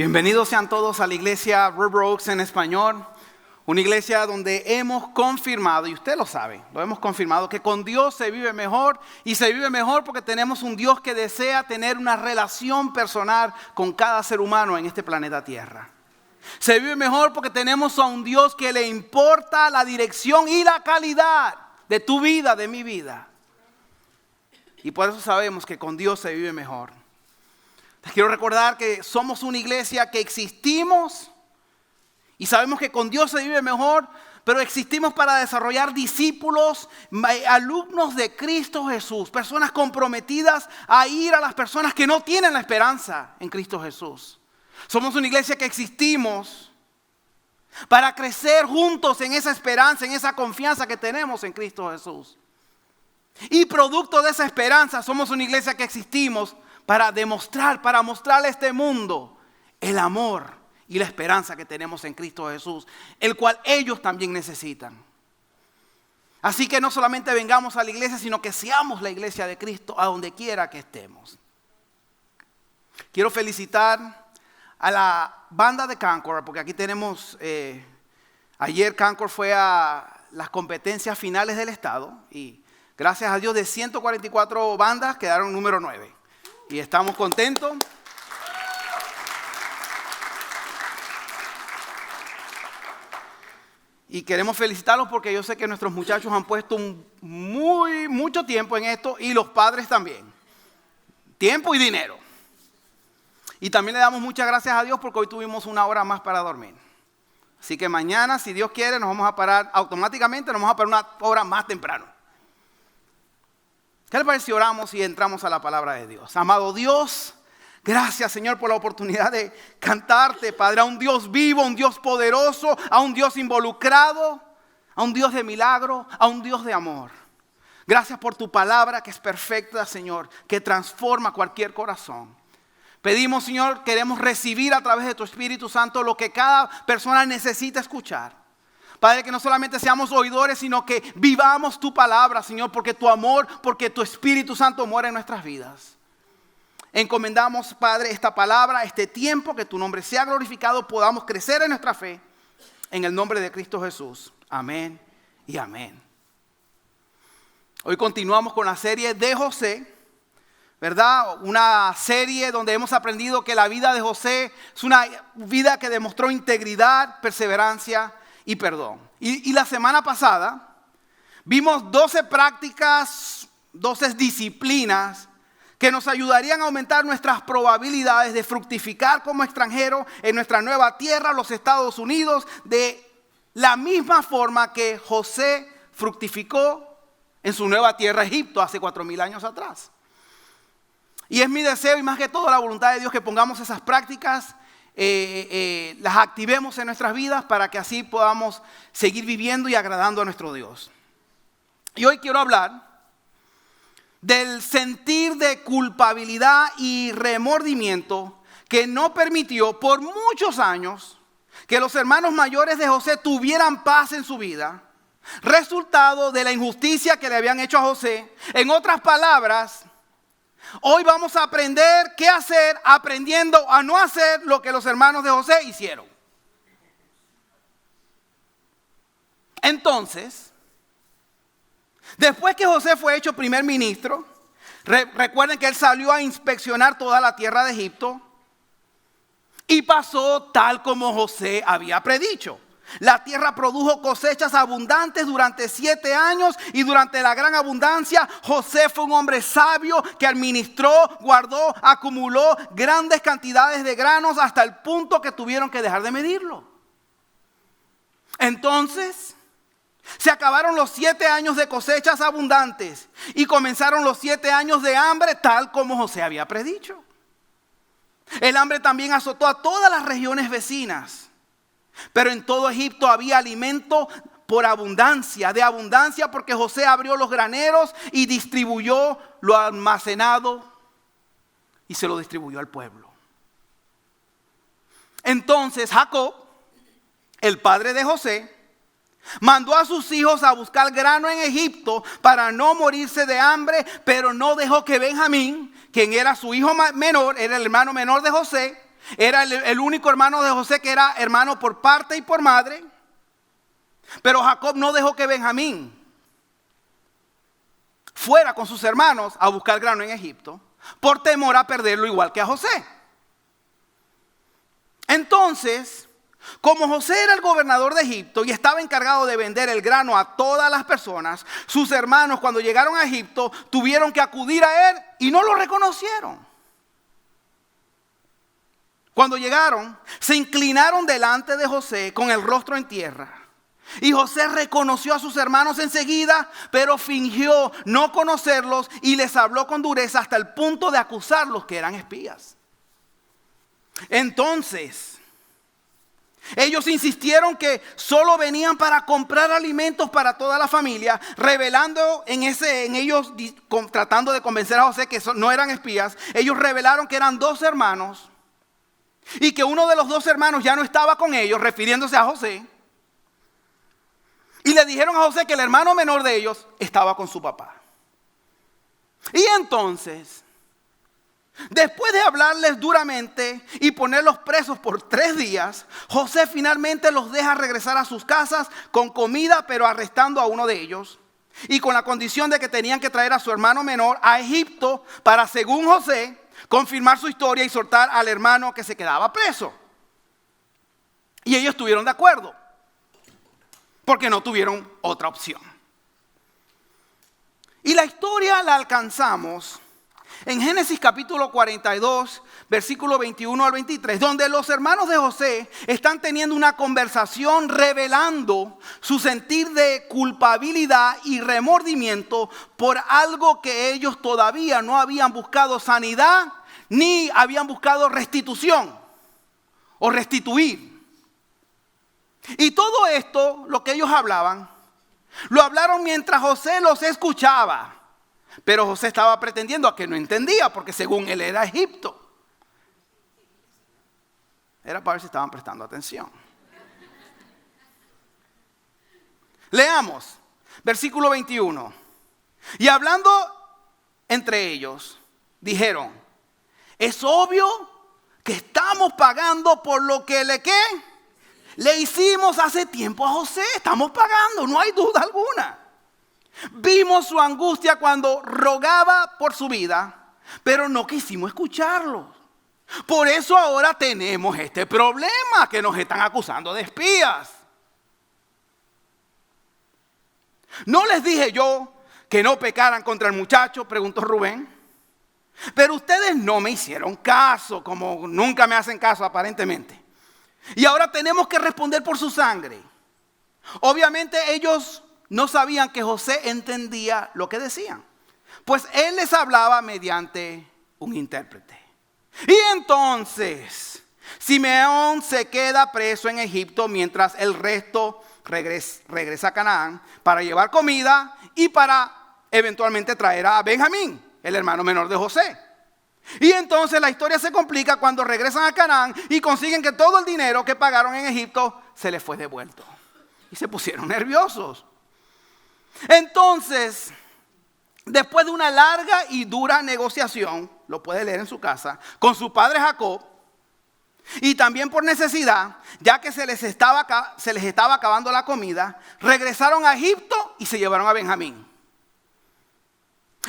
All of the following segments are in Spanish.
Bienvenidos sean todos a la iglesia River Oaks en español. Una iglesia donde hemos confirmado, y usted lo sabe, lo hemos confirmado, que con Dios se vive mejor. Y se vive mejor porque tenemos un Dios que desea tener una relación personal con cada ser humano en este planeta Tierra. Se vive mejor porque tenemos a un Dios que le importa la dirección y la calidad de tu vida, de mi vida. Y por eso sabemos que con Dios se vive mejor. Les quiero recordar que somos una iglesia que existimos y sabemos que con Dios se vive mejor, pero existimos para desarrollar discípulos, alumnos de Cristo Jesús, personas comprometidas a ir a las personas que no tienen la esperanza en Cristo Jesús. Somos una iglesia que existimos para crecer juntos en esa esperanza, en esa confianza que tenemos en Cristo Jesús. Y producto de esa esperanza somos una iglesia que existimos para mostrarle a este mundo el amor y la esperanza que tenemos en Cristo Jesús, el cual ellos también necesitan. Así que no solamente vengamos a la iglesia, sino que seamos la iglesia de Cristo a donde quiera que estemos. Quiero felicitar a la banda de Concord, porque aquí tenemos, ayer Concord fue a las competencias finales del estado y gracias a Dios de 144 bandas quedaron número 9. Y estamos contentos. Y queremos felicitarlos porque yo sé que nuestros muchachos han puesto mucho tiempo en esto y los padres también. Tiempo y dinero. Y también le damos muchas gracias a Dios porque hoy tuvimos una hora más para dormir. Así que mañana, si Dios quiere, nos vamos a parar automáticamente, nos vamos a parar una hora más temprano. ¿Qué le parece si oramos y entramos a la palabra de Dios? Amado Dios, gracias Señor por la oportunidad de cantarte, Padre, a un Dios vivo, a un Dios poderoso, a un Dios involucrado, a un Dios de milagro, a un Dios de amor. Gracias por tu palabra que es perfecta, Señor, que transforma cualquier corazón. Pedimos, Señor, queremos recibir a través de tu Espíritu Santo lo que cada persona necesita escuchar. Padre, que no solamente seamos oidores, sino que vivamos tu palabra, Señor, porque tu amor, porque tu Espíritu Santo mora en nuestras vidas. Encomendamos, Padre, esta palabra, este tiempo, que tu nombre sea glorificado, podamos crecer en nuestra fe, en el nombre de Cristo Jesús. Amén y amén. Hoy continuamos con la serie de José, ¿verdad? Una serie donde hemos aprendido que la vida de José es una vida que demostró integridad, perseverancia y perdón. Y la semana pasada vimos 12 prácticas, 12 disciplinas que nos ayudarían a aumentar nuestras probabilidades de fructificar como extranjero en nuestra nueva tierra, los Estados Unidos, de la misma forma que José fructificó en su nueva tierra, Egipto, hace 4,000 años atrás. Y es mi deseo y más que todo la voluntad de Dios que pongamos esas prácticas, las activemos en nuestras vidas para que así podamos seguir viviendo y agradando a nuestro Dios. Y hoy quiero hablar del sentir de culpabilidad y remordimiento que no permitió por muchos años que los hermanos mayores de José tuvieran paz en su vida, resultado de la injusticia que le habían hecho a José. En otras palabras, hoy vamos a aprender qué hacer aprendiendo a no hacer lo que los hermanos de José hicieron. Entonces, después que José fue hecho primer ministro, recuerden que él salió a inspeccionar toda la tierra de Egipto y pasó tal como José había predicho. La tierra produjo cosechas abundantes durante 7 años y durante la gran abundancia José fue un hombre sabio que administró, guardó, acumuló grandes cantidades de granos hasta el punto que tuvieron que dejar de medirlo. Entonces se acabaron los 7 años de cosechas abundantes y comenzaron los 7 años de hambre tal como José había predicho. El hambre también azotó a todas las regiones vecinas. Pero en todo Egipto había alimento por abundancia, de abundancia porque José abrió los graneros y distribuyó lo almacenado y se lo distribuyó al pueblo. Entonces Jacob, el padre de José, mandó a sus hijos a buscar grano en Egipto para no morirse de hambre, pero no dejó que Benjamín, quien era su hijo menor, era el hermano menor de José, Era el único hermano de José que era hermano por parte y por madre. Pero Jacob no dejó que Benjamín fuera con sus hermanos a buscar grano en Egipto por temor a perderlo igual que a José. Entonces, como José era el gobernador de Egipto y estaba encargado de vender el grano a todas las personas, sus hermanos cuando llegaron a Egipto tuvieron que acudir a él y no lo reconocieron. Cuando llegaron, se inclinaron delante de José con el rostro en tierra. Y José reconoció a sus hermanos enseguida, pero fingió no conocerlos y les habló con dureza hasta el punto de acusarlos que eran espías. Entonces, ellos insistieron que solo venían para comprar alimentos para toda la familia, revelando en ellos, tratando de convencer a José que no eran espías. Ellos revelaron que eran 2 hermanos y que uno de los 2 hermanos ya no estaba con ellos, refiriéndose a José. Y le dijeron a José que el hermano menor de ellos estaba con su papá. Y entonces, después de hablarles duramente y ponerlos presos por 3 días, José finalmente los deja regresar a sus casas con comida, pero arrestando a uno de ellos. Y con la condición de que tenían que traer a su hermano menor a Egipto para, según José, confirmar su historia y soltar al hermano que se quedaba preso. Y ellos estuvieron de acuerdo, porque no tuvieron otra opción. Y la historia la alcanzamos en Génesis capítulo 42, versículo 21 al 23, donde los hermanos de José están teniendo una conversación revelando su sentir de culpabilidad y remordimiento por algo que ellos todavía no habían buscado sanidad ni habían buscado restitución o restituir. Y todo esto, lo que ellos hablaban, lo hablaron mientras José los escuchaba. Pero José estaba pretendiendo a que no entendía, porque según él era Egipto. Era para ver si estaban prestando atención. Leamos, versículo 21. Y hablando entre ellos, dijeron: es obvio que estamos pagando por lo que le hicimos hace tiempo a José. Estamos pagando, no hay duda alguna. Vimos su angustia cuando rogaba por su vida, pero no quisimos escucharlo. Por eso ahora tenemos este problema, que nos están acusando de espías. ¿No les dije yo que no pecaran contra el muchacho?, preguntó Rubén. Pero ustedes no me hicieron caso, como nunca me hacen caso aparentemente. Y ahora tenemos que responder por su sangre. Obviamente ellos no sabían que José entendía lo que decían, pues él les hablaba mediante un intérprete. Y entonces Simeón se queda preso en Egipto mientras el resto regresa a Canaán para llevar comida y para eventualmente traer a Benjamín, el hermano menor de José. Y entonces la historia se complica cuando regresan a Canaán y consiguen que todo el dinero que pagaron en Egipto se les fue devuelto. Y se pusieron nerviosos. Entonces, después de una larga y dura negociación, lo puede leer en su casa, con su padre Jacob, y también por necesidad, ya que se les estaba acabando la comida, regresaron a Egipto y se llevaron a Benjamín.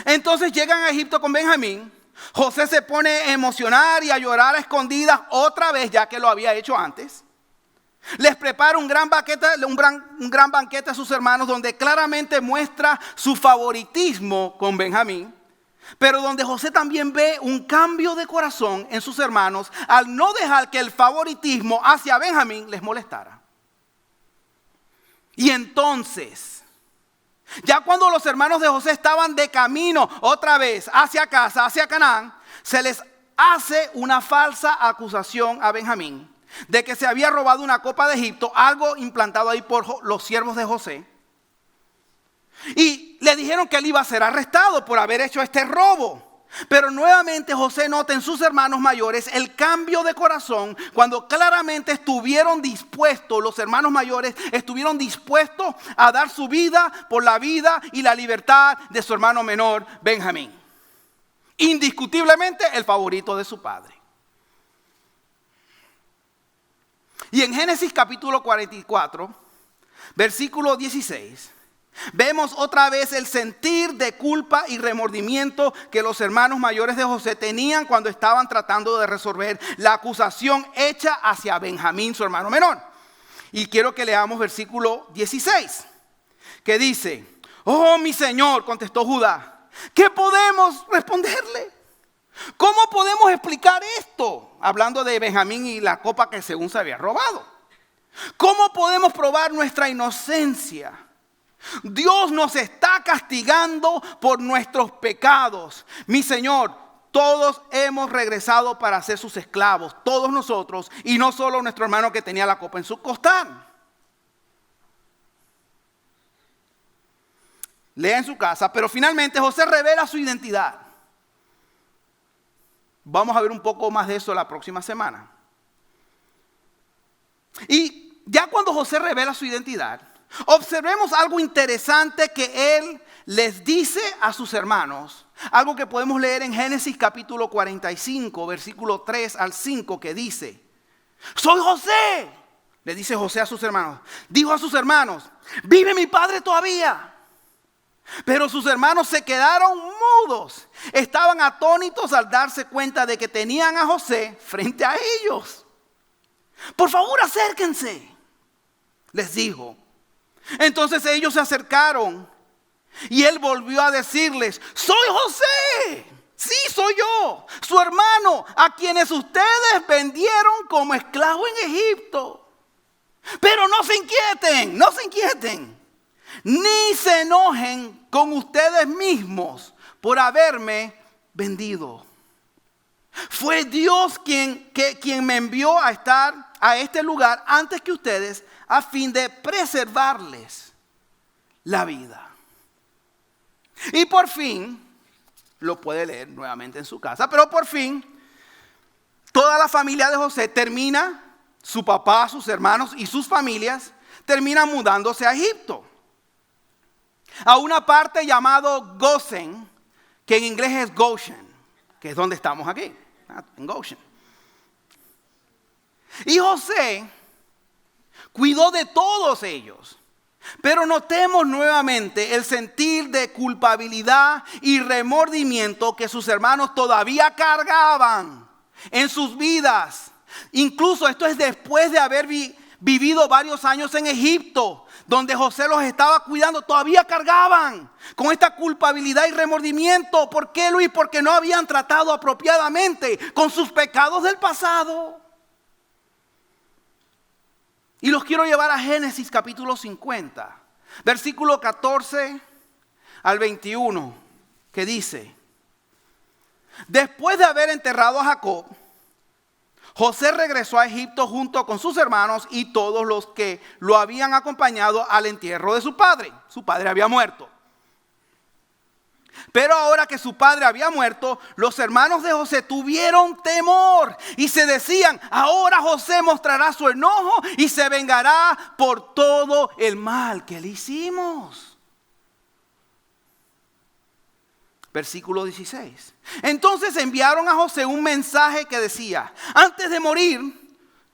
Entonces llegan a Egipto con Benjamín. José se pone a emocionar y a llorar a escondidas otra vez, ya que lo había hecho antes. Les prepara un gran banquete a sus hermanos, donde claramente muestra su favoritismo con Benjamín, pero donde José también ve un cambio de corazón en sus hermanos al no dejar que el favoritismo hacia Benjamín les molestara. Y entonces, ya cuando los hermanos de José estaban de camino otra vez hacia casa, hacia Canaán, se les hace una falsa acusación a Benjamín de que se había robado una copa de Egipto, algo implantado ahí por los siervos de José. Y le dijeron que él iba a ser arrestado por haber hecho este robo. Pero nuevamente José nota en sus hermanos mayores el cambio de corazón cuando claramente estuvieron dispuestos, los hermanos mayores estuvieron dispuestos a dar su vida por la vida y la libertad de su hermano menor, Benjamín. Indiscutiblemente el favorito de su padre. Y en Génesis capítulo 44, versículo 16, vemos otra vez el sentir de culpa y remordimiento que los hermanos mayores de José tenían cuando estaban tratando de resolver la acusación hecha hacia Benjamín, su hermano menor. Y quiero que leamos versículo 16, que dice: oh, mi señor, contestó Judá, ¿qué podemos responderle? ¿Cómo podemos explicar esto? Hablando de Benjamín y la copa que según se había robado. ¿Cómo podemos probar nuestra inocencia? Dios nos está castigando por nuestros pecados. Mi Señor, todos hemos regresado para ser sus esclavos, todos nosotros, y no solo nuestro hermano que tenía la copa en su costal. Lea en su casa, pero finalmente José revela su identidad. Vamos a ver un poco más de eso la próxima semana. Y ya cuando José revela su identidad, observemos algo interesante que él les dice a sus hermanos. Algo que podemos leer en Génesis capítulo 45, versículo 3 al 5, que dice: soy José, le dice José a sus hermanos. Dijo a sus hermanos: ¿vive mi padre todavía? Pero sus hermanos se quedaron mudos. Estaban atónitos al darse cuenta de que tenían a José frente a ellos. Por favor, acérquense, les dijo. Entonces ellos se acercaron y él volvió a decirles: soy José, sí soy yo, su hermano, a quienes ustedes vendieron como esclavo en Egipto. Pero no se inquieten, no se inquieten, ni se enojen con ustedes mismos por haberme vendido. Fue Dios quien me envió a estar a este lugar antes que ustedes, a fin de preservarles la vida. Y por fin, lo puede leer nuevamente en su casa, pero por fin, toda la familia de José termina, su papá, sus hermanos y sus familias, terminan mudándose a Egipto. A una parte llamado Gosen, que en inglés es Goshen, que es donde estamos aquí, en Goshen. Y José cuidó de todos ellos. Pero notemos nuevamente el sentir de culpabilidad y remordimiento que sus hermanos todavía cargaban en sus vidas. Incluso esto es después de haber vivido varios años en Egipto, donde José los estaba cuidando. Todavía cargaban con esta culpabilidad y remordimiento. ¿Por qué, Luis? Porque no habían tratado apropiadamente con sus pecados del pasado. Y los quiero llevar a Génesis capítulo 50, versículo 14 al 21, que dice: después de haber enterrado a Jacob, José regresó a Egipto junto con sus hermanos y todos los que lo habían acompañado al entierro de su padre. Su padre había muerto. Pero ahora que su padre había muerto, los hermanos de José tuvieron temor y se decían: ahora José mostrará su enojo y se vengará por todo el mal que le hicimos. Versículo 16. Entonces enviaron a José un mensaje que decía: antes de morir,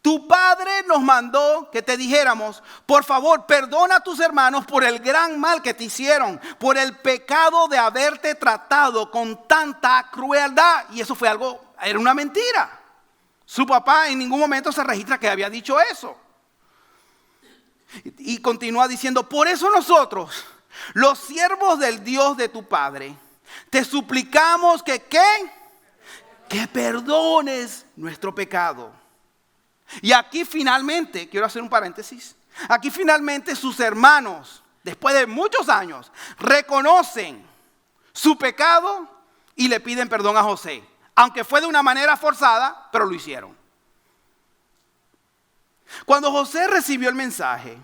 tu padre nos mandó que te dijéramos: por favor, perdona a tus hermanos por el gran mal que te hicieron, por el pecado de haberte tratado con tanta crueldad. Y eso era una mentira. Su papá en ningún momento se registra que había dicho eso. Y continúa diciendo: por eso nosotros, los siervos del Dios de tu padre, te suplicamos que perdones nuestro pecado. Y aquí finalmente, quiero hacer un paréntesis, aquí finalmente sus hermanos, después de muchos años, reconocen su pecado y le piden perdón a José. Aunque fue de una manera forzada, pero lo hicieron. Cuando José recibió el mensaje,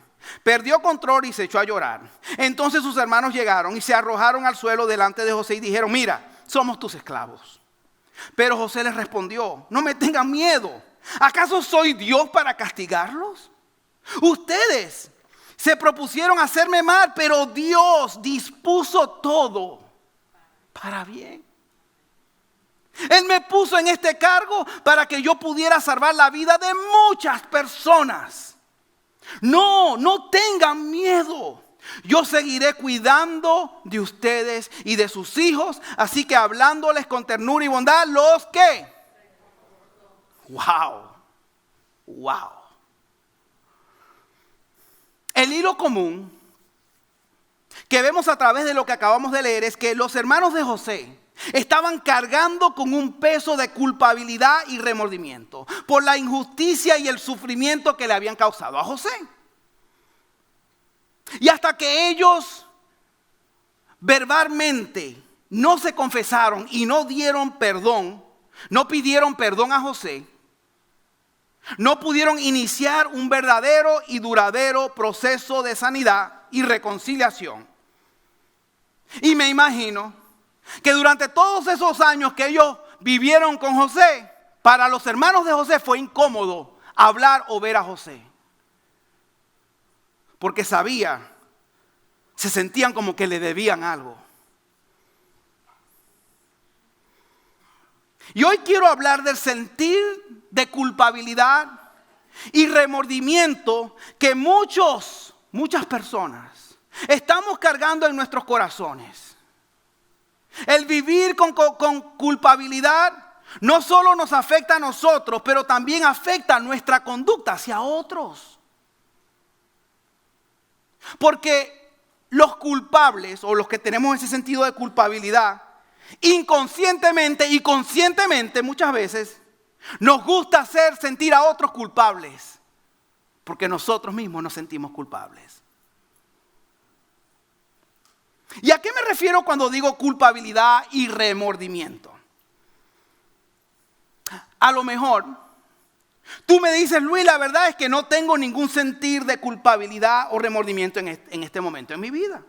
perdió control y se echó a llorar. Entonces sus hermanos llegaron y se arrojaron al suelo delante de José y dijeron: mira, somos tus esclavos. Pero José les respondió: no me tengan miedo. ¿Acaso soy Dios para castigarlos? Ustedes se propusieron hacerme mal, pero Dios dispuso todo para bien. Él me puso en este cargo para que yo pudiera salvar la vida de muchas personas. No tengan miedo. Yo seguiré cuidando de ustedes y de sus hijos, así que hablándoles con ternura y bondad, los que... Wow. El hilo común que vemos a través de lo que acabamos de leer es que los hermanos de José estaban cargando con un peso de culpabilidad y remordimiento por la injusticia y el sufrimiento que le habían causado a José. Y hasta que ellos verbalmente no se confesaron y no dieron perdón, no pidieron perdón a José, no pudieron iniciar un verdadero y duradero proceso de sanidad y reconciliación. Y me imagino que durante todos esos años que ellos vivieron con José, para los hermanos de José fue incómodo hablar o ver a José. Porque se sentían como que le debían algo. Y hoy quiero hablar del sentir de culpabilidad y remordimiento que muchas personas estamos cargando en nuestros corazones. El vivir con culpabilidad no solo nos afecta a nosotros, pero también afecta nuestra conducta hacia otros. Porque los culpables o los que tenemos ese sentido de culpabilidad, inconscientemente y conscientemente muchas veces nos gusta hacer sentir a otros culpables porque nosotros mismos nos sentimos culpables. ¿Y a qué me refiero cuando digo culpabilidad y remordimiento? A lo mejor tú me dices, Luis, la verdad es que no tengo ningún sentir de culpabilidad o remordimiento en este momento en mi vida.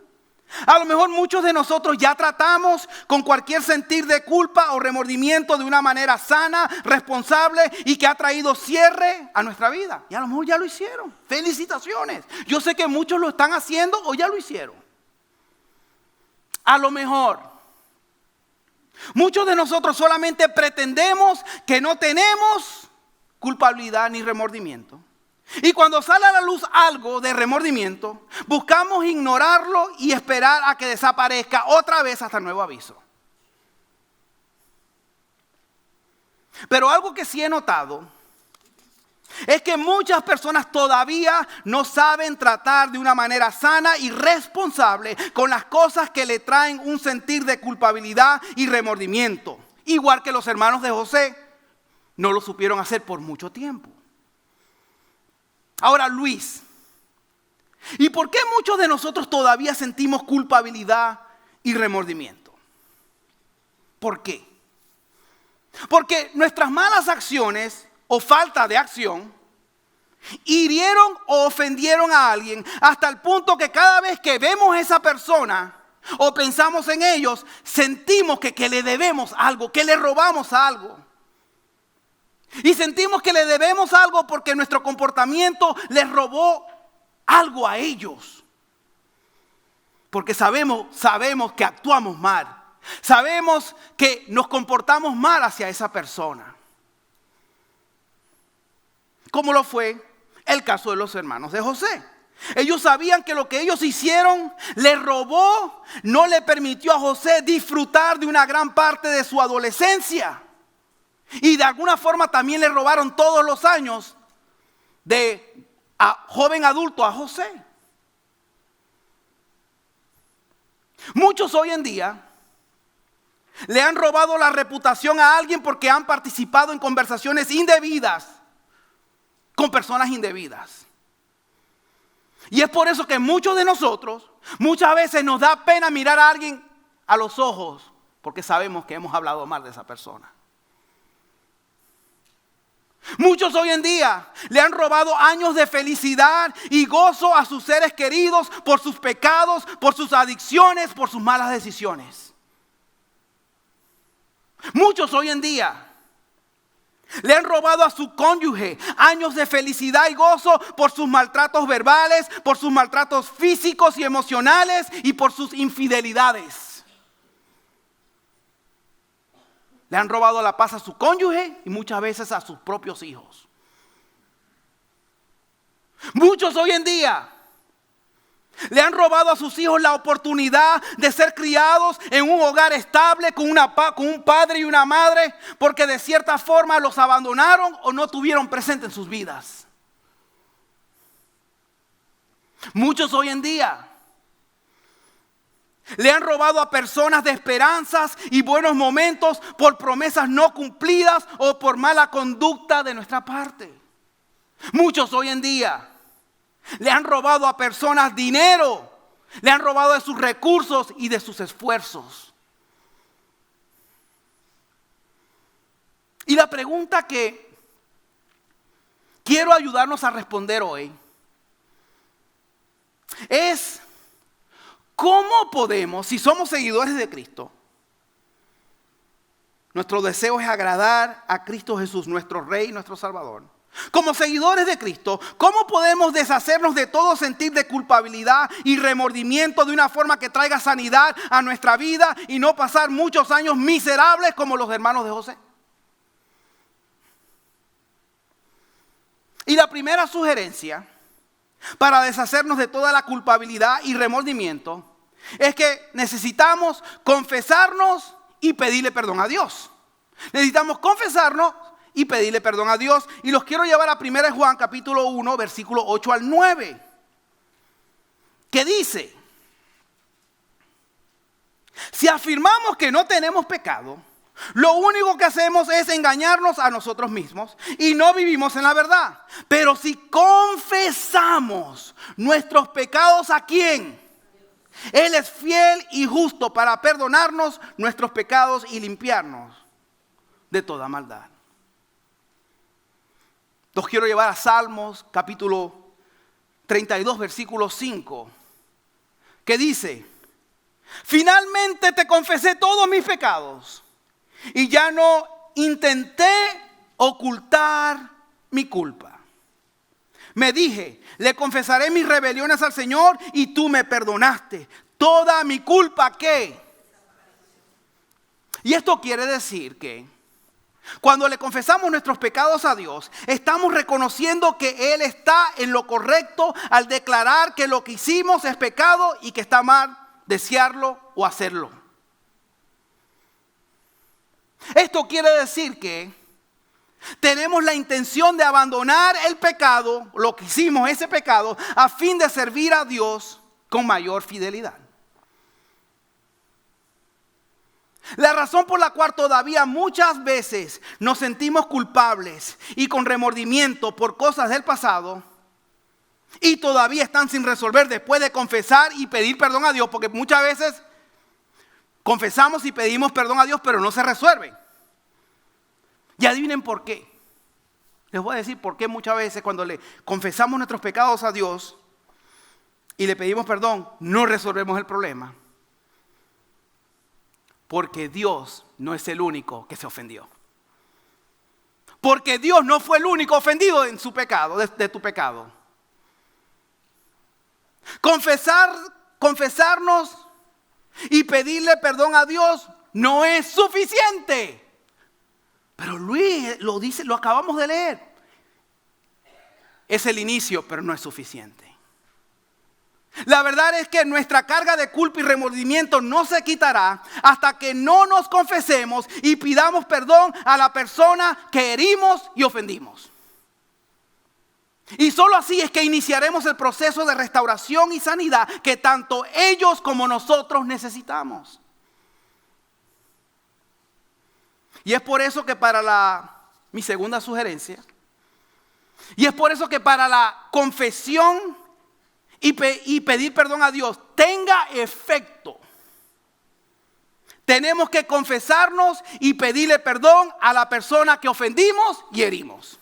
A lo mejor muchos de nosotros ya tratamos con cualquier sentir de culpa o remordimiento de una manera sana, responsable y que ha traído cierre a nuestra vida. Y a lo mejor ya lo hicieron. Felicitaciones. Yo sé que muchos lo están haciendo o ya lo hicieron. A lo mejor muchos de nosotros solamente pretendemos que no tenemos culpabilidad ni remordimiento. Y cuando sale a la luz algo de remordimiento, buscamos ignorarlo y esperar a que desaparezca otra vez hasta nuevo aviso. Pero algo que sí he notado es que muchas personas todavía no saben tratar de una manera sana y responsable con las cosas que le traen un sentir de culpabilidad y remordimiento. Igual que los hermanos de José no lo supieron hacer por mucho tiempo. Ahora, Luis, ¿y por qué muchos de nosotros todavía sentimos culpabilidad y remordimiento? ¿Por qué? Porque nuestras malas acciones o falta de acción hirieron o ofendieron a alguien hasta el punto que cada vez que vemos a esa persona o pensamos en ellos, sentimos que le debemos algo, que le robamos algo. Y sentimos que le debemos algo porque nuestro comportamiento les robó algo a ellos. Porque sabemos que actuamos mal. Sabemos que nos comportamos mal hacia esa persona. Como lo fue el caso de los hermanos de José. Ellos sabían que lo que ellos hicieron le robó, no le permitió a José disfrutar de una gran parte de su adolescencia. Y de alguna forma también le robaron todos los años de joven adulto a José. Muchos hoy en día le han robado la reputación a alguien porque han participado en conversaciones indebidas con personas indebidas. Y es por eso que muchos de nosotros muchas veces nos da pena mirar a alguien a los ojos porque sabemos que hemos hablado mal de esa persona. Muchos hoy en día le han robado años de felicidad y gozo a sus seres queridos por sus pecados, por sus adicciones, por sus malas decisiones. Muchos hoy en día le han robado a su cónyuge años de felicidad y gozo por sus maltratos verbales, por sus maltratos físicos y emocionales y por sus infidelidades. Le han robado la paz a su cónyuge y muchas veces a sus propios hijos. Muchos hoy en día le han robado a sus hijos la oportunidad de ser criados en un hogar estable con un padre y una madre, porque de cierta forma los abandonaron o no tuvieron presente en sus vidas. Muchos hoy en día le han robado a personas de esperanzas y buenos momentos por promesas no cumplidas o por mala conducta de nuestra parte. Muchos hoy en día le han robado a personas dinero, le han robado de sus recursos y de sus esfuerzos. Y la pregunta que quiero ayudarnos a responder hoy es: ¿cómo podemos, si somos seguidores de Cristo, nuestro deseo es agradar a Cristo Jesús, nuestro Rey, nuestro Salvador? Como seguidores de Cristo, ¿cómo podemos deshacernos de todo sentir de culpabilidad y remordimiento de una forma que traiga sanidad a nuestra vida y no pasar muchos años miserables como los hermanos de José? Y la primera sugerencia para deshacernos de toda la culpabilidad y remordimiento es que necesitamos confesarnos y pedirle perdón a Dios. Necesitamos confesarnos y pedirle perdón a Dios. Y los quiero llevar a 1 Juan capítulo 1, versículo 8 al 9. Que dice: si afirmamos que no tenemos pecado, lo único que hacemos es engañarnos a nosotros mismos y no vivimos en la verdad. Pero si confesamos nuestros pecados, ¿a quién? Él es fiel y justo para perdonarnos nuestros pecados y limpiarnos de toda maldad. Los quiero llevar a Salmos capítulo 32, versículo 5, que dice: finalmente te confesé todos mis pecados y ya no intenté ocultar mi culpa. Me dije: le confesaré mis rebeliones al Señor y tú me perdonaste. Toda mi culpa, ¿qué? Y esto quiere decir que cuando le confesamos nuestros pecados a Dios, estamos reconociendo que Él está en lo correcto al declarar que lo que hicimos es pecado y que está mal desearlo o hacerlo. Esto quiere decir que tenemos la intención de abandonar el pecado, lo que hicimos, ese pecado, a fin de servir a Dios con mayor fidelidad. La razón por la cual todavía muchas veces nos sentimos culpables y con remordimiento por cosas del pasado y todavía están sin resolver después de confesar y pedir perdón a Dios, porque muchas veces confesamos y pedimos perdón a Dios, pero no se resuelve. Y adivinen por qué. Les voy a decir por qué muchas veces cuando le confesamos nuestros pecados a Dios y le pedimos perdón, no resolvemos el problema. Porque Dios no es el único que se ofendió. Porque Dios no fue el único ofendido en su pecado, de tu pecado. Confesarnos y pedirle perdón a Dios no es suficiente. Pero Luis lo dice, lo acabamos de leer. Es el inicio, pero no es suficiente. La verdad es que nuestra carga de culpa y remordimiento no se quitará hasta que no nos confesemos y pidamos perdón a la persona que herimos y ofendimos. Y solo así es que iniciaremos el proceso de restauración y sanidad que tanto ellos como nosotros necesitamos. Y es por eso que mi segunda sugerencia, y es por eso que para la confesión y pedir perdón a Dios tenga efecto, tenemos que confesarnos y pedirle perdón a la persona que ofendimos y herimos.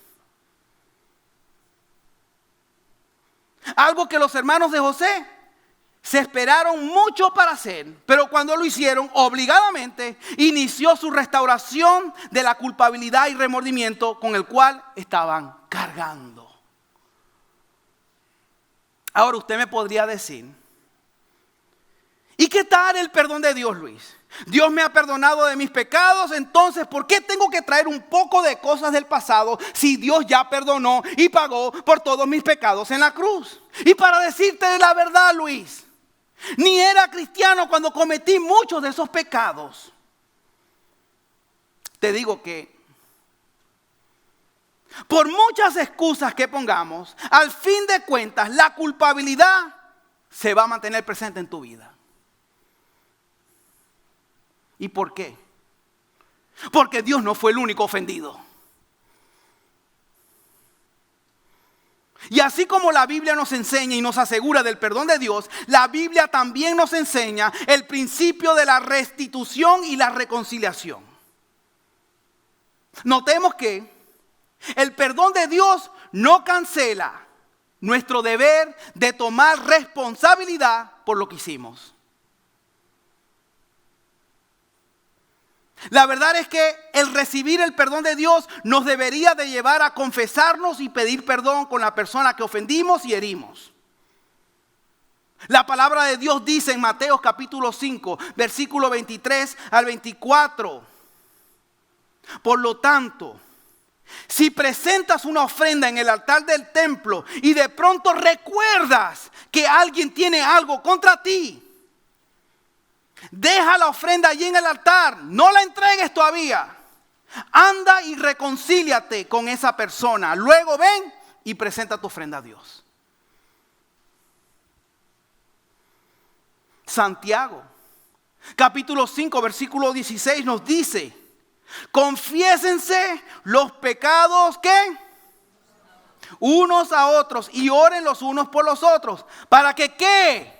Algo que los hermanos de José se esperaron mucho para hacer, pero cuando lo hicieron obligadamente, inició su restauración de la culpabilidad y remordimiento con el cual estaban cargando. Ahora usted me podría decir, ¿Y qué tal el perdón de Dios, Luis? Dios me ha perdonado de mis pecados, entonces ¿por qué tengo que traer un poco de cosas del pasado si Dios ya perdonó y pagó por todos mis pecados en la cruz? Y para decirte la verdad, Luis, ni era cristiano cuando cometí muchos de esos pecados. Te digo que por muchas excusas que pongamos, al fin de cuentas la culpabilidad se va a mantener presente en tu vida. ¿Y por qué? Porque Dios no fue el único ofendido. Y así como la Biblia nos enseña y nos asegura del perdón de Dios, la Biblia también nos enseña el principio de la restitución y la reconciliación. Notemos que el perdón de Dios no cancela nuestro deber de tomar responsabilidad por lo que hicimos. La verdad es que el recibir el perdón de Dios nos debería de llevar a confesarnos y pedir perdón con la persona que ofendimos y herimos. La palabra de Dios dice en Mateo capítulo 5, versículo 23 al 24. Por lo tanto, si presentas una ofrenda en el altar del templo y de pronto recuerdas que alguien tiene algo contra ti, deja la ofrenda allí en el altar, no la entregues todavía. Anda y reconcíliate con esa persona. Luego ven y presenta tu ofrenda a Dios. Santiago, capítulo 5, versículo 16 nos dice: confiésense los pecados, ¿qué? Unos a otros y oren los unos por los otros. ¿Para que qué?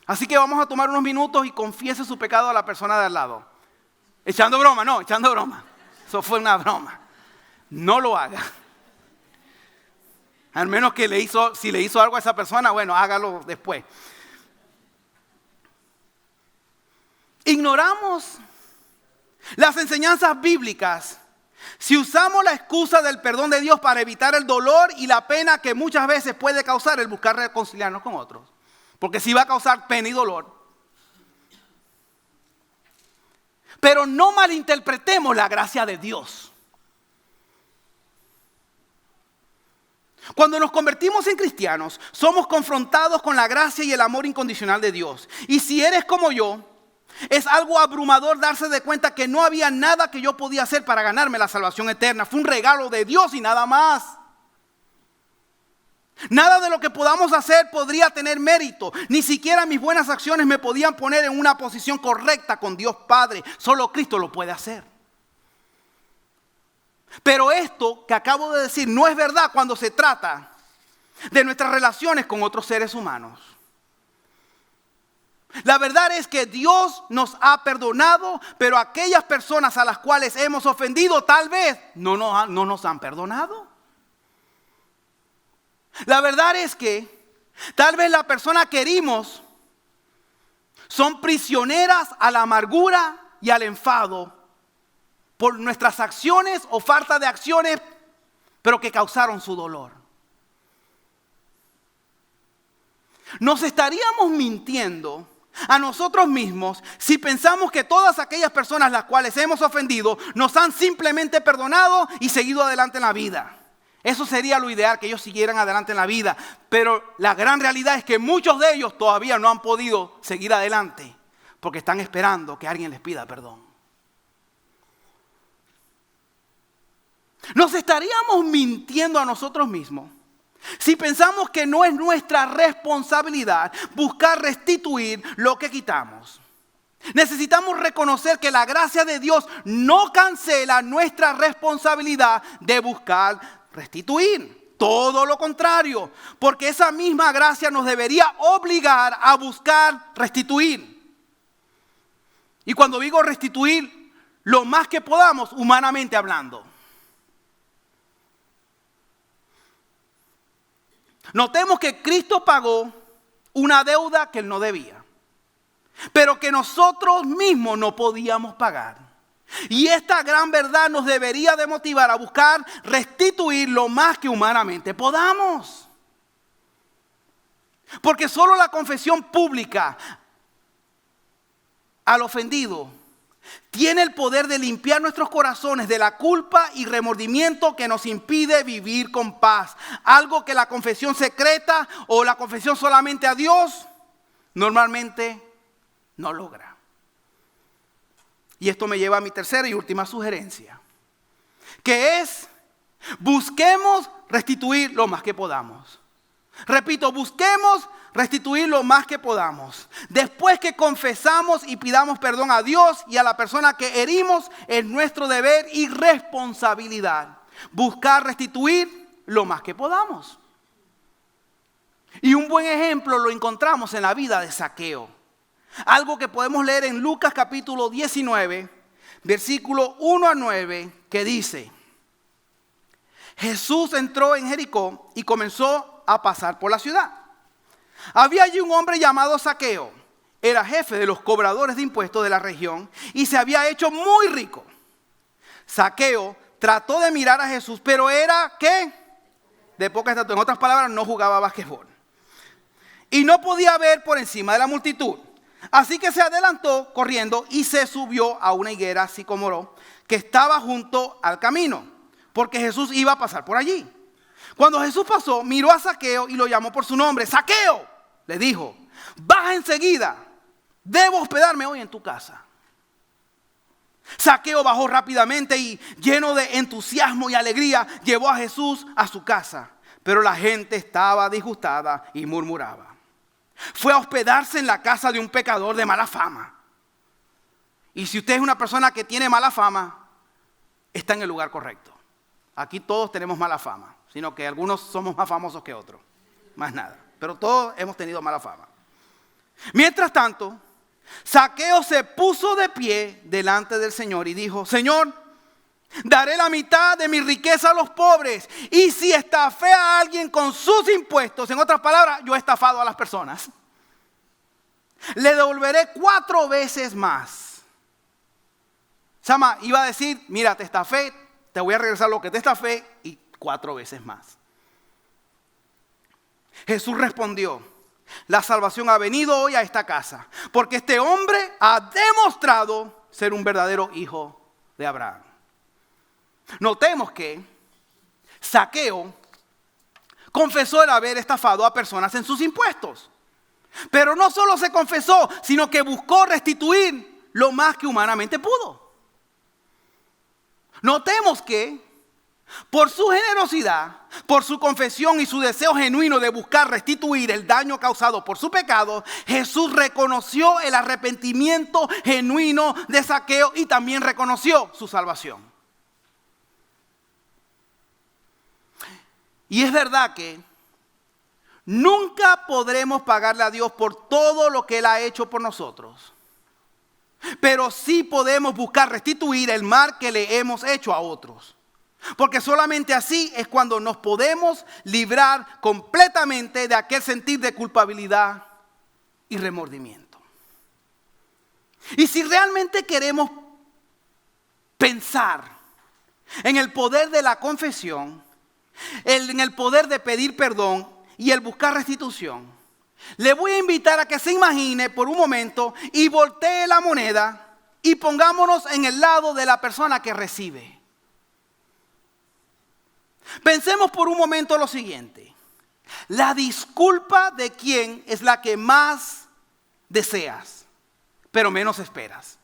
Así que vamos a tomar unos minutos y confiese su pecado a la persona de al lado. Echando broma, no, echando broma. Eso fue una broma. No lo haga. Al menos que si le hizo algo a esa persona, bueno, hágalo después. Ignoramos las enseñanzas bíblicas si usamos la excusa del perdón de Dios para evitar el dolor y la pena que muchas veces puede causar el buscar reconciliarnos con otros. Porque sí va a causar pena y dolor. Pero no malinterpretemos la gracia de Dios. Cuando nos convertimos en cristianos, somos confrontados con la gracia y el amor incondicional de Dios. Y si eres como yo, es algo abrumador darse de cuenta que no había nada que yo podía hacer para ganarme la salvación eterna. Fue un regalo de Dios y nada más. Nada de lo que podamos hacer podría tener mérito. Ni siquiera mis buenas acciones me podían poner en una posición correcta con Dios Padre. Solo Cristo lo puede hacer. Pero esto que acabo de decir no es verdad cuando se trata de nuestras relaciones con otros seres humanos. La verdad es que Dios nos ha perdonado, pero aquellas personas a las cuales hemos ofendido tal vez no nos han perdonado. La verdad es que tal vez la persona que herimos son prisioneras a la amargura y al enfado por nuestras acciones o falta de acciones, pero que causaron su dolor. Nos estaríamos mintiendo a nosotros mismos si pensamos que todas aquellas personas las cuales hemos ofendido nos han simplemente perdonado y seguido adelante en la vida. Eso sería lo ideal, que ellos siguieran adelante en la vida. Pero la gran realidad es que muchos de ellos todavía no han podido seguir adelante porque están esperando que alguien les pida perdón. Nos estaríamos mintiendo a nosotros mismos si pensamos que no es nuestra responsabilidad buscar restituir lo que quitamos. Necesitamos reconocer que la gracia de Dios no cancela nuestra responsabilidad de buscar restituir. Todo lo contrario, porque esa misma gracia nos debería obligar a buscar restituir. Y cuando digo restituir, lo más que podamos, humanamente hablando. Notemos que Cristo pagó una deuda que Él no debía, pero que nosotros mismos no podíamos pagar. Y esta gran verdad nos debería de motivar a buscar restituir lo más que humanamente podamos. Porque solo la confesión pública al ofendido tiene el poder de limpiar nuestros corazones de la culpa y remordimiento que nos impide vivir con paz. Algo que la confesión secreta o la confesión solamente a Dios normalmente no logra. Y esto me lleva a mi tercera y última sugerencia, que es: busquemos restituir lo más que podamos. Repito, busquemos restituir lo más que podamos. Después que confesamos y pidamos perdón a Dios y a la persona que herimos, es nuestro deber y responsabilidad buscar restituir lo más que podamos. Y un buen ejemplo lo encontramos en la vida de Zaqueo. Algo que podemos leer en Lucas capítulo 19, versículo 1 a 9, que dice: Jesús entró en Jericó y comenzó a pasar por la ciudad. Había allí un hombre llamado Zaqueo. Era jefe de los cobradores de impuestos de la región y se había hecho muy rico. Zaqueo trató de mirar a Jesús, pero era, ¿qué? De poca estatura. En otras palabras, no jugaba basquetbol. Y no podía ver por encima de la multitud. Así que se adelantó corriendo y se subió a una higuera sicómoro que estaba junto al camino, porque Jesús iba a pasar por allí. Cuando Jesús pasó, miró a Zaqueo y lo llamó por su nombre. ¡Zaqueo!, le dijo, baja enseguida, debo hospedarme hoy en tu casa. Zaqueo bajó rápidamente y, lleno de entusiasmo y alegría, llevó a Jesús a su casa. Pero la gente estaba disgustada y murmuraba. Fue a hospedarse en la casa de un pecador de mala fama. Y si usted es una persona que tiene mala fama, está en el lugar correcto. Aquí todos tenemos mala fama, sino que algunos somos más famosos que otros. Más nada. Pero todos hemos tenido mala fama. Mientras tanto, Zaqueo se puso de pie delante del Señor y dijo: Señor, daré la mitad de mi riqueza a los pobres. Y si estafé a alguien con sus impuestos, en otras palabras, yo he estafado a las personas, le devolveré 4 veces más. Sama iba a decir: mira, te estafé, te voy a regresar lo que te estafé y 4 veces más. Jesús respondió: la salvación ha venido hoy a esta casa, porque este hombre ha demostrado ser un verdadero hijo de Abraham. Notemos que Zaqueo confesó el haber estafado a personas en sus impuestos. Pero no solo se confesó, sino que buscó restituir lo más que humanamente pudo. Notemos que por su generosidad, por su confesión y su deseo genuino de buscar restituir el daño causado por su pecado, Jesús reconoció el arrepentimiento genuino de Zaqueo y también reconoció su salvación. Y es verdad que nunca podremos pagarle a Dios por todo lo que Él ha hecho por nosotros. Pero sí podemos buscar restituir el mal que le hemos hecho a otros. Porque solamente así es cuando nos podemos librar completamente de aquel sentir de culpabilidad y remordimiento. Y si realmente queremos pensar en el poder de la confesión, en el poder de pedir perdón y el buscar restitución, le voy a invitar a que se imagine por un momento y voltee la moneda y pongámonos en el lado de la persona que recibe. Pensemos por un momento lo siguiente: la disculpa de quién es la que más deseas, pero menos esperas.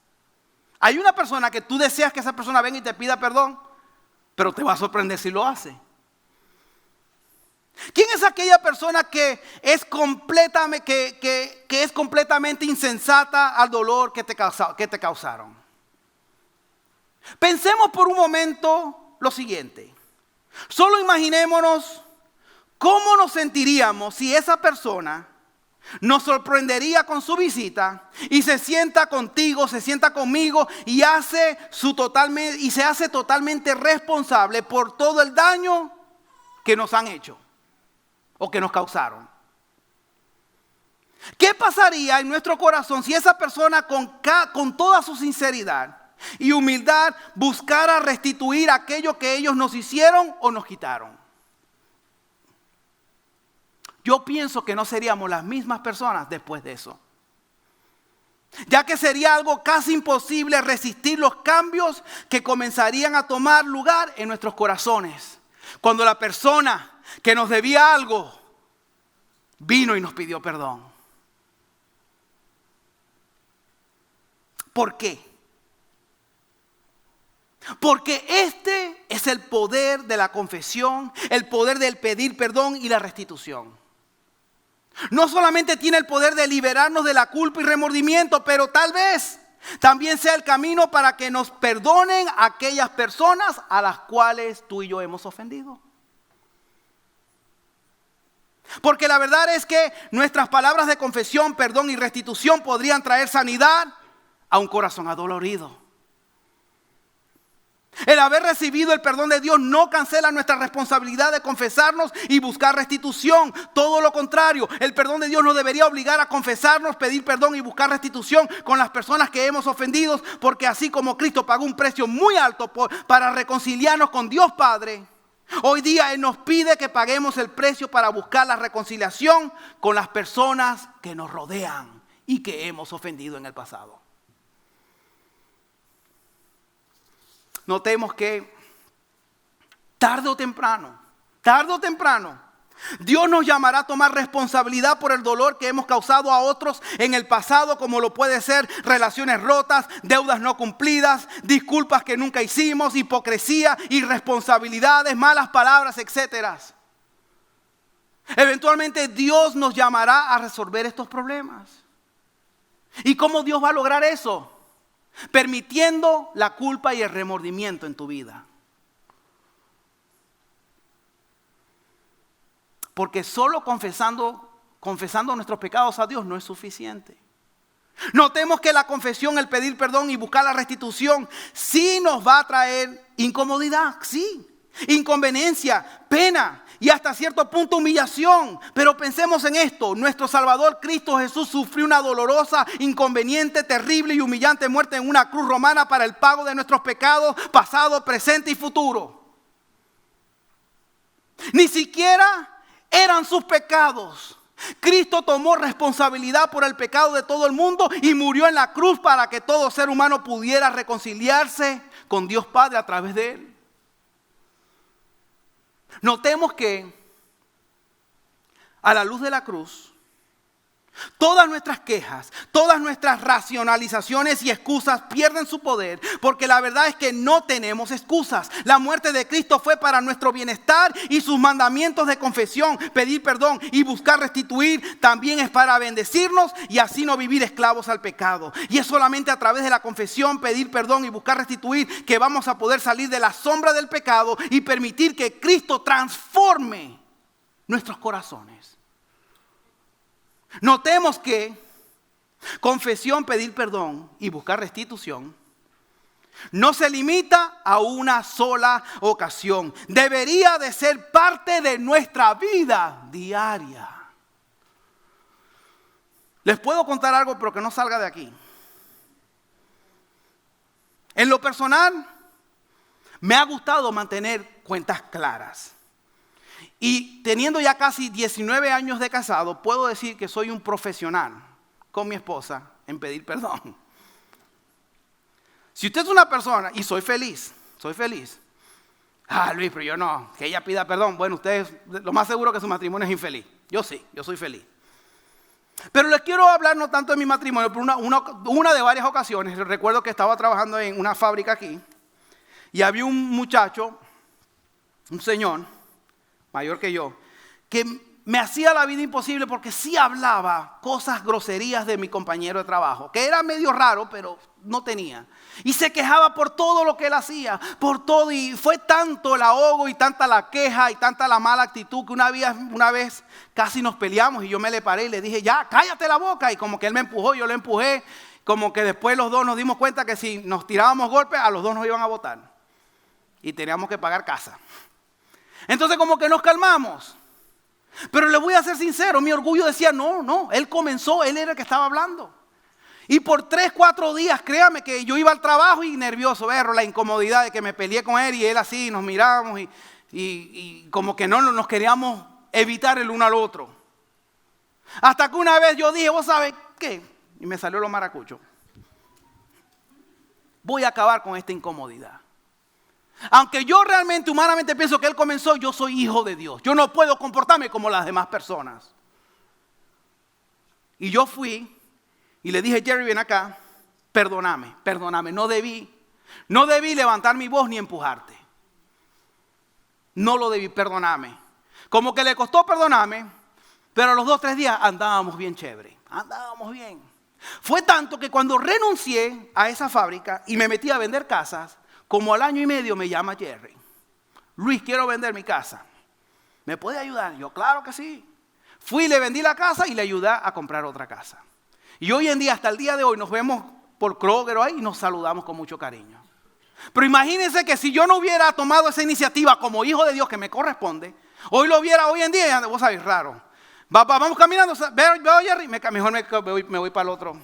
Hay una persona que tú deseas que esa persona venga y te pida perdón, pero te va a sorprender si lo hace. ¿Quién es aquella persona que es completamente insensata al dolor que te causaron? Pensemos por un momento lo siguiente. Solo imaginémonos cómo nos sentiríamos si esa persona nos sorprendería con su visita y se sienta contigo, se sienta conmigo y se hace totalmente responsable por todo el daño que nos han hecho o que nos causaron. ¿Qué pasaría en nuestro corazón si esa persona con toda su sinceridad y humildad buscara restituir aquello que ellos nos hicieron o nos quitaron? yo pienso que no seríamos las mismas personas después de eso. Ya que sería algo casi imposible resistir los cambios que comenzarían a tomar lugar en nuestros corazones. Cuando la persona que nos debía algo vino y nos pidió perdón. ¿Por qué? Porque este es el poder de la confesión, el poder del pedir perdón y la restitución. No solamente tiene el poder de liberarnos de la culpa y remordimiento, pero tal vez también sea el camino para que nos perdonen aquellas personas a las cuales tú y yo hemos ofendido. Porque la verdad es que nuestras palabras de confesión, perdón y restitución podrían traer sanidad a un corazón adolorido. El haber recibido el perdón de Dios no cancela nuestra responsabilidad de confesarnos y buscar restitución. Todo lo contrario, el perdón de Dios nos debería obligar a confesarnos, pedir perdón y buscar restitución con las personas que hemos ofendido, porque así como Cristo pagó un precio muy alto para reconciliarnos con Dios Padre, hoy día Él nos pide que paguemos el precio para buscar la reconciliación con las personas que nos rodean y que hemos ofendido en el pasado. Notemos que tarde o temprano, Dios nos llamará a tomar responsabilidad por el dolor que hemos causado a otros en el pasado, como lo puede ser relaciones rotas, deudas no cumplidas, disculpas que nunca hicimos, hipocresía, irresponsabilidades, malas palabras, etc. Eventualmente Dios nos llamará a resolver estos problemas. ¿Y cómo Dios va a lograr eso? Permitiendo la culpa y el remordimiento en tu vida. Porque solo confesando nuestros pecados a Dios no es suficiente. Notemos que la confesión, el pedir perdón y buscar la restitución sí nos va a traer incomodidad, sí, inconveniencia, pena y hasta cierto punto humillación. Pero pensemos en esto: nuestro Salvador Cristo Jesús sufrió una dolorosa, inconveniente, terrible y humillante muerte en una cruz romana para el pago de nuestros pecados, pasado, presente y futuro. Ni siquiera eran sus pecados. Cristo tomó responsabilidad por el pecado de todo el mundo y murió en la cruz para que todo ser humano pudiera reconciliarse con Dios Padre a través de Él. Notemos que a la luz de la cruz, todas nuestras quejas, todas nuestras racionalizaciones y excusas pierden su poder, porque la verdad es que no tenemos excusas. La muerte de Cristo fue para nuestro bienestar y sus mandamientos de confesión, pedir perdón y buscar restituir también es para bendecirnos y así no vivir esclavos al pecado. Y es solamente a través de la confesión, pedir perdón y buscar restituir que vamos a poder salir de la sombra del pecado y permitir que Cristo transforme nuestros corazones. Notemos que confesión, pedir perdón y buscar restitución no se limita a una sola ocasión. Debería de ser parte de nuestra vida diaria. Les puedo contar algo, pero que no salga de aquí. En lo personal, me ha gustado mantener cuentas claras. Y teniendo ya casi 19 años de casado, puedo decir que soy un profesional con mi esposa en pedir perdón. Si usted es una persona, y soy feliz. Luis, pero yo no, que ella pida perdón. Bueno, ustedes, lo más seguro que su matrimonio es infeliz. Yo sí, yo soy feliz. Pero les quiero hablar no tanto de mi matrimonio, pero una de varias ocasiones. Recuerdo que estaba trabajando en una fábrica aquí y había un muchacho, un señor mayor que yo, que me hacía la vida imposible porque sí hablaba cosas groserías de mi compañero de trabajo, que era medio raro, pero no tenía. Y se quejaba por todo lo que él hacía, por todo. Y fue tanto el ahogo y tanta la queja y tanta la mala actitud que una vez casi nos peleamos y yo me le paré y le dije, ya, cállate la boca. Y como que él me empujó, yo lo empujé. Como que después los dos nos dimos cuenta que si nos tirábamos golpes, a los dos nos iban a botar. Y teníamos que pagar casa. Entonces como que nos calmamos. Pero le voy a ser sincero, mi orgullo decía, no, él comenzó, él era el que estaba hablando. Y por 3-4 días, créame que yo iba al trabajo y nervioso, la incomodidad de que me peleé con él y él así, nos mirábamos y como que no nos queríamos evitar el uno al otro. Hasta que una vez yo dije, ¿vos sabés qué? Y me salió lo maracucho. Voy a acabar con esta incomodidad. Aunque yo realmente, humanamente pienso que él comenzó, yo soy hijo de Dios. Yo no puedo comportarme como las demás personas. Y yo fui y le dije, Jerry, ven acá, perdóname, no debí levantar mi voz ni empujarte. No lo debí, perdóname. Como que le costó perdonarme, pero a los 2 o 3 días andábamos bien chévere, andábamos bien. Fue tanto que cuando renuncié a esa fábrica y me metí a vender casas, como al año y medio me llama Jerry. Luis, quiero vender mi casa. ¿Me puede ayudar? Yo, claro que sí. Fui, le vendí la casa y le ayudé a comprar otra casa. Y hoy en día, hasta el día de hoy, nos vemos por Kroger ahí y nos saludamos con mucho cariño. Pero imagínense que si yo no hubiera tomado esa iniciativa como hijo de Dios que me corresponde, hoy lo viera hoy en día, vos sabés, raro. Vamos caminando, veo a Jerry, mejor me voy para el otro.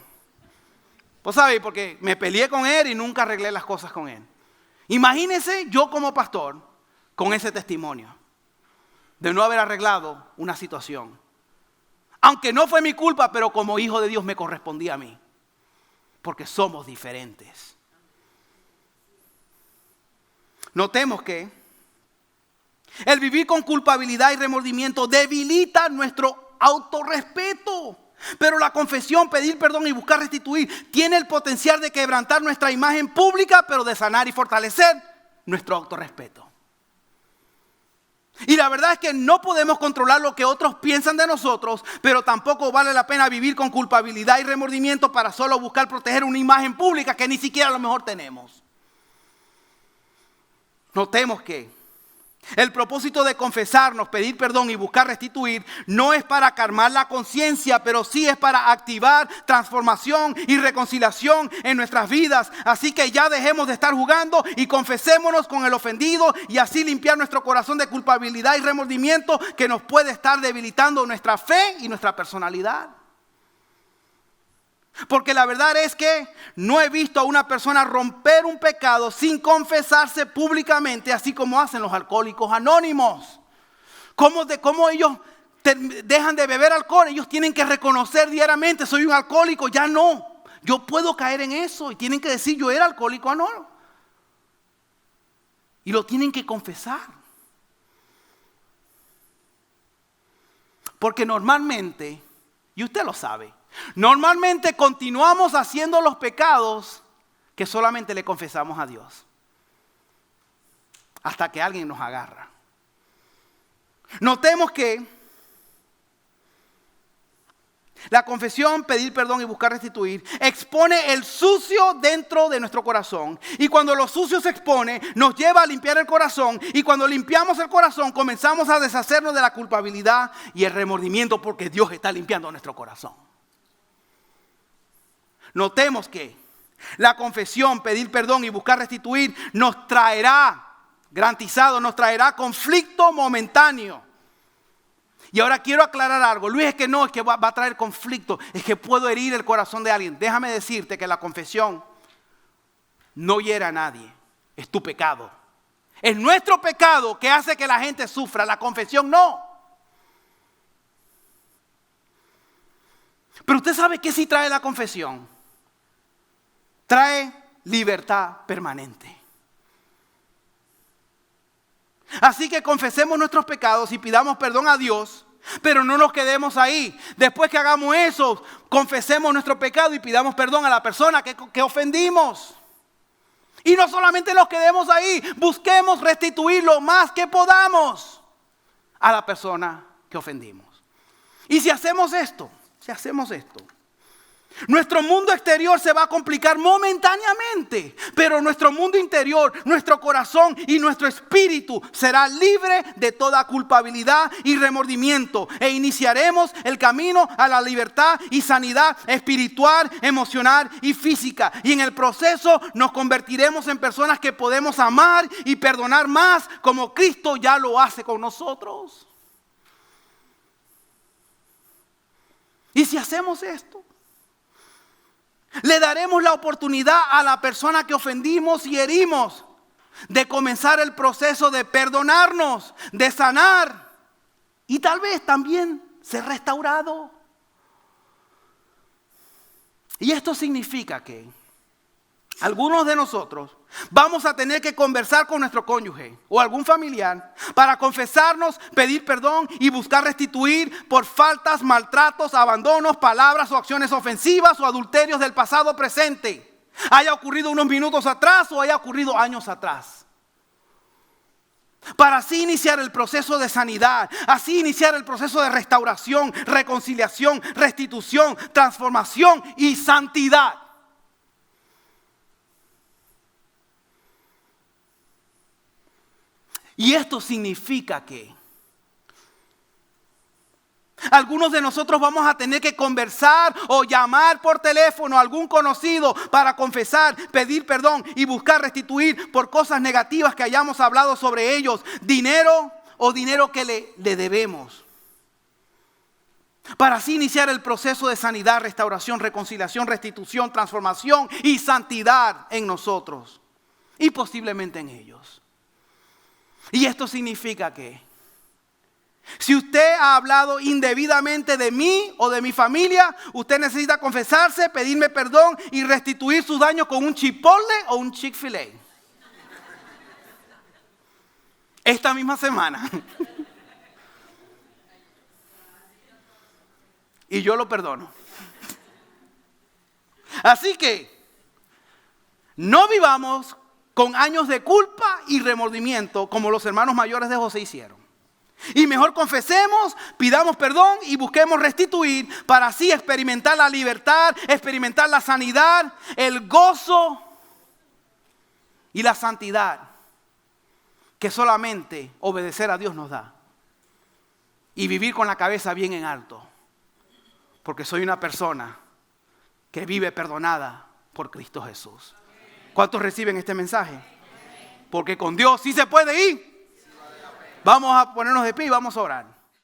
Vos sabés, porque me peleé con él y nunca arreglé las cosas con él. Imagínense yo como pastor con ese testimonio de no haber arreglado una situación. Aunque no fue mi culpa, pero como hijo de Dios me correspondía a mí. Porque somos diferentes. Notemos que el vivir con culpabilidad y remordimiento debilita nuestro autorrespeto. Pero la confesión, pedir perdón y buscar restituir tiene el potencial de quebrantar nuestra imagen pública, pero de sanar y fortalecer nuestro autorrespeto. Y la verdad es que no podemos controlar lo que otros piensan de nosotros, pero tampoco vale la pena vivir con culpabilidad y remordimiento para solo buscar proteger una imagen pública que ni siquiera a lo mejor tenemos. Notemos que el propósito de confesarnos, pedir perdón y buscar restituir no es para calmar la conciencia, pero sí es para activar transformación y reconciliación en nuestras vidas. Así que ya dejemos de estar jugando y confesémonos con el ofendido y así limpiar nuestro corazón de culpabilidad y remordimiento que nos puede estar debilitando nuestra fe y nuestra personalidad. Porque la verdad es que no he visto a una persona romper un pecado sin confesarse públicamente, así como hacen los alcohólicos anónimos. ¿Cómo ellos dejan de beber alcohol? Ellos tienen que reconocer diariamente, soy un alcohólico, ya no. Yo puedo caer en eso y tienen que decir, yo era alcohólico anónimo. Y lo tienen que confesar. Porque normalmente, y usted lo sabe, normalmente continuamos haciendo los pecados que solamente le confesamos a Dios. Hasta que alguien nos agarra. Notemos que la confesión, pedir perdón y buscar restituir, expone el sucio dentro de nuestro corazón. Y cuando lo sucio se expone, nos lleva a limpiar el corazón. Y cuando limpiamos el corazón, comenzamos a deshacernos de la culpabilidad y el remordimiento porque Dios está limpiando nuestro corazón. Notemos que la confesión, pedir perdón y buscar restituir nos traerá, garantizado, nos traerá conflicto momentáneo. Y ahora quiero aclarar algo. Luis, es que no, es que va a traer conflicto, es que puedo herir el corazón de alguien. Déjame decirte que la confesión no hiere a nadie, es tu pecado. Es nuestro pecado que hace que la gente sufra, la confesión no. Pero usted sabe que sí trae la confesión. Trae libertad permanente. Así que confesemos nuestros pecados y pidamos perdón a Dios, pero no nos quedemos ahí. Después que hagamos eso, confesemos nuestro pecado y pidamos perdón a la persona que ofendimos. Y no solamente nos quedemos ahí, busquemos restituir lo más que podamos a la persona que ofendimos. Y si hacemos esto, nuestro mundo exterior se va a complicar momentáneamente, pero nuestro mundo interior, nuestro corazón y nuestro espíritu será libre de toda culpabilidad y remordimiento. E iniciaremos el camino a la libertad y sanidad espiritual, emocional y física. Y en el proceso nos convertiremos en personas que podemos amar y perdonar más como Cristo ya lo hace con nosotros. Y si hacemos esto, le daremos la oportunidad a la persona que ofendimos y herimos de comenzar el proceso de perdonarnos, de sanar y tal vez también ser restaurado. Y esto significa que algunos de nosotros vamos a tener que conversar con nuestro cónyuge o algún familiar para confesarnos, pedir perdón y buscar restituir por faltas, maltratos, abandonos, palabras o acciones ofensivas o adulterios del pasado presente. Haya ocurrido unos minutos atrás o haya ocurrido años atrás. Para así iniciar el proceso de sanidad, así iniciar el proceso de restauración, reconciliación, restitución, transformación y santidad. Y esto significa que algunos de nosotros vamos a tener que conversar o llamar por teléfono a algún conocido para confesar, pedir perdón y buscar restituir por cosas negativas que hayamos hablado sobre ellos, dinero o dinero que le debemos. Para así iniciar el proceso de sanidad, restauración, reconciliación, restitución, transformación y santidad en nosotros y posiblemente en ellos. Y esto significa que si usted ha hablado indebidamente de mí o de mi familia, usted necesita confesarse, pedirme perdón y restituir sus daños con un Chipotle o un Chick-fil-A. Esta misma semana. Y yo lo perdono. Así que no vivamos con años de culpa y remordimiento como los hermanos mayores de José hicieron. Y mejor confesemos, pidamos perdón y busquemos restituir para así experimentar la libertad, experimentar la sanidad, el gozo y la santidad que solamente obedecer a Dios nos da. Y vivir con la cabeza bien en alto, porque soy una persona que vive perdonada por Cristo Jesús. ¿Cuántos reciben este mensaje? Porque con Dios sí se puede ir. Vamos a ponernos de pie y vamos a orar.